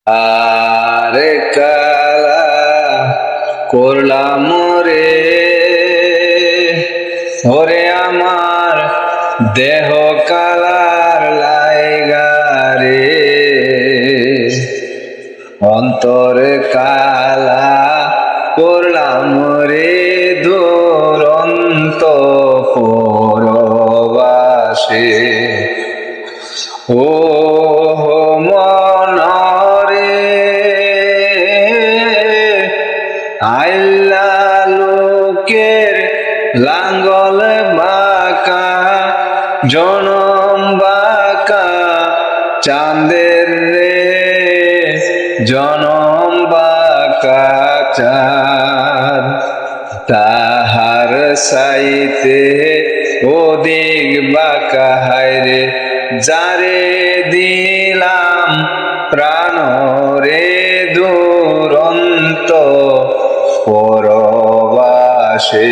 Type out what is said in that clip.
আরে কালা করলাম রে ওরে আমার দেহ কালার লাইগারে অন্তর কালা করলাম রে দুরন্ত পরবাসে ও মনরে আইলা লোকের লাঙ্গল বাঁকা জনম বাঁকা চাঁদের রে জনম বাঁকা চাঁদ তাহার সাইতে ওদিক বাঁকা হায়রে যারে দিলাম প্রাণ রে দুরন্ত পরবাসে।